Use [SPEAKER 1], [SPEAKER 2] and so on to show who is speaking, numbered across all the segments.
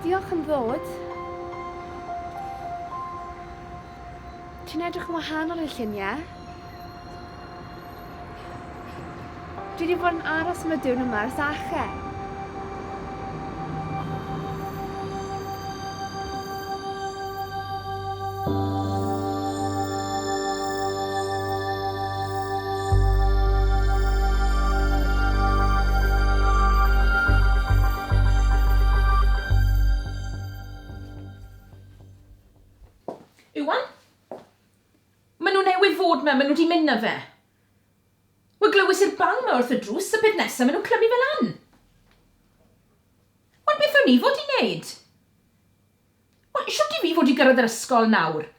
[SPEAKER 1] Diolch am ddod. Ti'n edrych yn wahanol i'r lluniau? Dwi wedi bod yn aros am y diwrnod yma ers ache.
[SPEAKER 2] Maen nhw wedi mynd na fe. Wel glywys i'r bang ma wrth y drws y beth nesaf maen nhw'n clymu fel an. Wel beth o'n i fod i wneud? Wel, siwt i fi fod i gyrraedd yr ysgol nawr?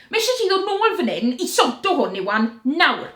[SPEAKER 2] Mae eisiau ti ddod nôl fan hyn i sorto hwn Iwan, nawr.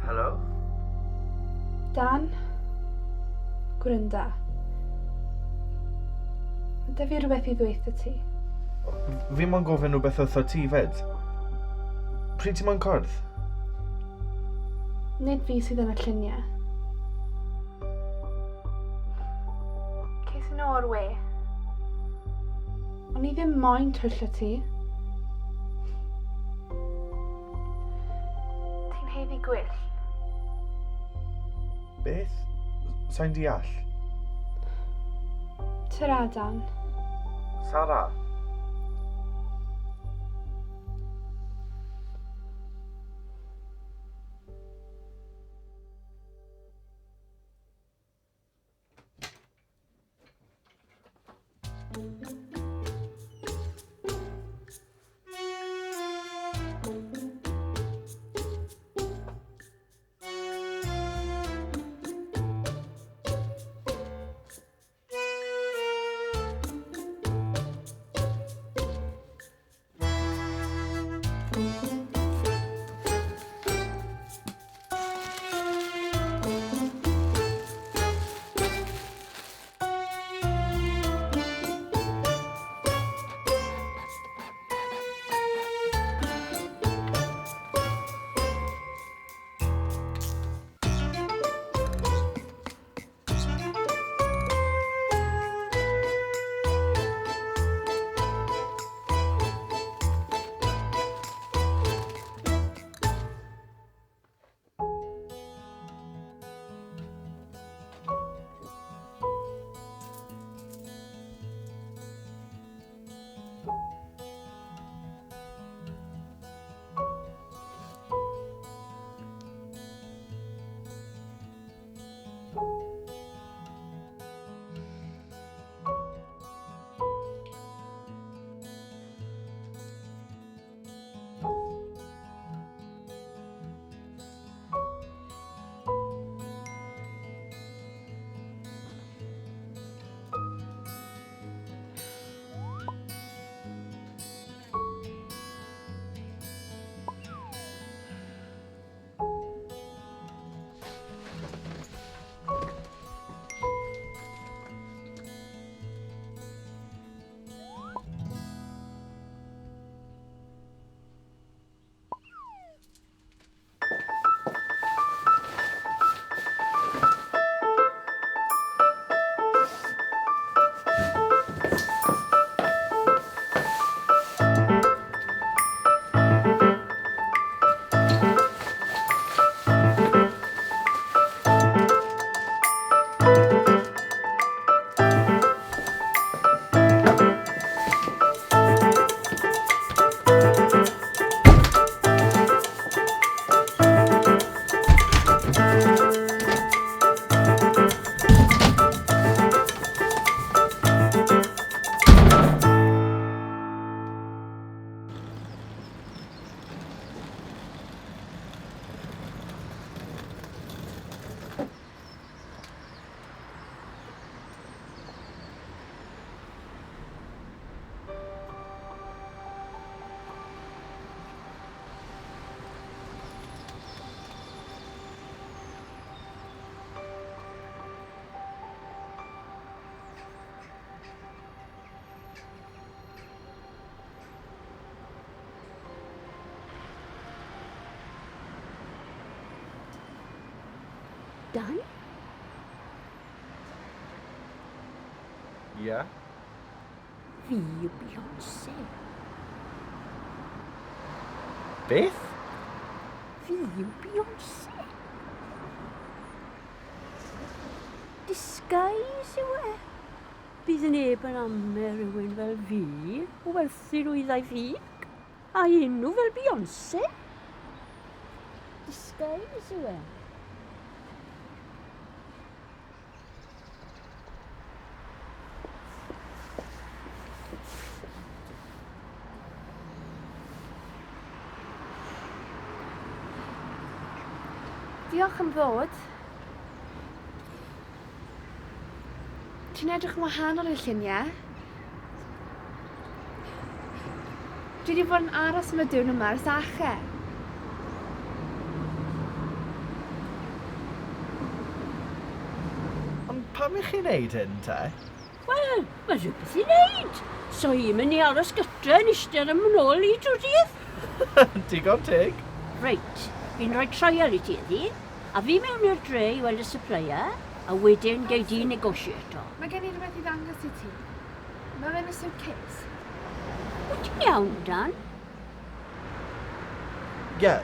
[SPEAKER 3] Helo?
[SPEAKER 1] Dan? Gwrynda. Mae da fi rhywbeth i ddweud ti.
[SPEAKER 3] Fi mo'n gofyn rhywbeth wrtho ti fed. Pryd ti mo'n cwrdd?
[SPEAKER 1] Nid fi sydd yn y lluniau. Ces yn o'r we. O'n i ddim moyn twyllo ti. Ti'n heiddi gwyll.
[SPEAKER 3] Beth? Sa'n deall?
[SPEAKER 1] Tyra, Dan.
[SPEAKER 3] Sara?
[SPEAKER 4] Dan?
[SPEAKER 3] Ie?
[SPEAKER 4] Fi yw Beyoncé.
[SPEAKER 3] Beth?
[SPEAKER 4] Fi yw Beyoncé. Disguise yw e. Bydd neb yn amer rhywun fel fi o werthu rwyddau ffug. A enw fel Beyoncé. Disguise yw e.
[SPEAKER 1] Diolch am ddod. Ti'n edrych yn wahanol i'r lluniau. Dwi wedi bod yn aros am y diwrnod yma ers ache.
[SPEAKER 3] Ond pam i chi'n neud hyn, te?
[SPEAKER 4] Wel, mae rhywbeth i wneud. So i'n mynd i aros gytre yn eistedd am ôl i drwydydd.
[SPEAKER 3] Digon teg.
[SPEAKER 4] Reit, fi'n rhoi troial i ti iddi, a fi mewn i'r dre i weld y supplier, a wedyn gei di negosiato.
[SPEAKER 1] Mae gen i rhywbeth i ddangos i ti. Mae fe'n y suitcase.
[SPEAKER 4] Wyt ti'n iawn, Dan?
[SPEAKER 3] Ie,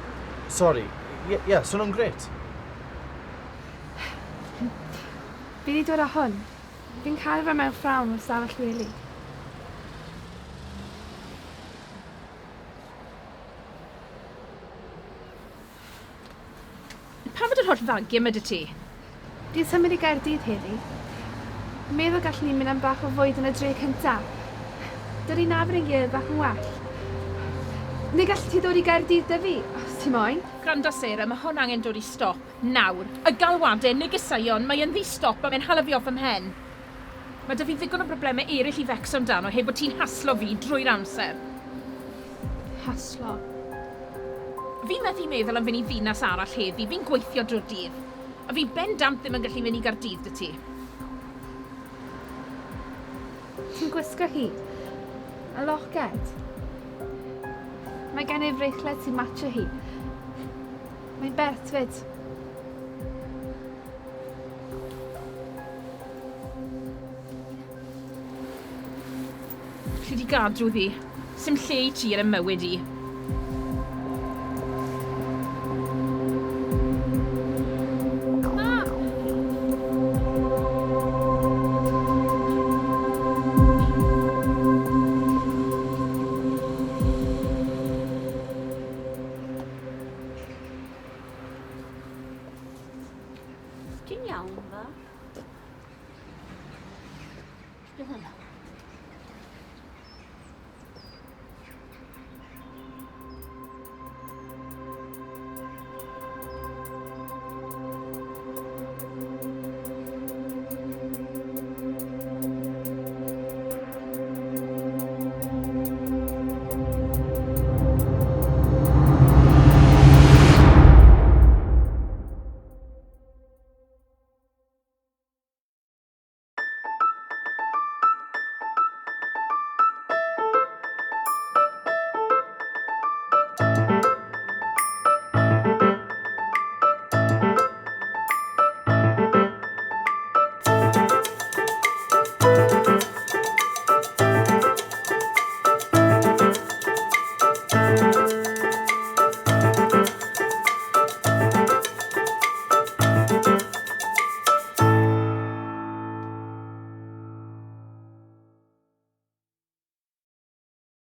[SPEAKER 3] sori. Ie, swn nhw'n gret.
[SPEAKER 1] Fi wedi dod â hwn. Fi'n cael fe mewn ffrawn o'r stafell wely.
[SPEAKER 2] Pa fod yr holl fagiau yma dy ti?
[SPEAKER 1] Dwi'n symud i Gaerdydd heddi. Meddwl gallwn ni mynd am bach o fwyd yn y dre cyntaf. Dydy nafod yn gilydd bach yn well. Neu gall ti ddod i Gaerdydd dy fi, os ti moyn?
[SPEAKER 2] Gwrando Sarah, mae hwn angen dod i stop. Nawr. Y galwadau, negeseuon, mae yn ddi-stop a mae'n hala fi off ym mhen. Mae dy fi ddigon o broblemau eraill i fecso amdano heb bod ti'n haslo fi drwy'r amser.
[SPEAKER 1] Haslo.
[SPEAKER 2] Fi'n methu meddwl am fynd i ddinas arall heddi, fi'n gweithio drwy'r dydd. A fi bendant ddim yn gallu mynd i Gaerdydd dy ti.
[SPEAKER 1] Ti'n gwisgo hi? Y loced? Mae gen i'r freichled sy'n matcho hi. Mae'n bert fyd.
[SPEAKER 2] Chi di gadw ddi. Sim lle i ti ar y mywyd i.
[SPEAKER 4] Ti'n iawn, fa? Beth yna?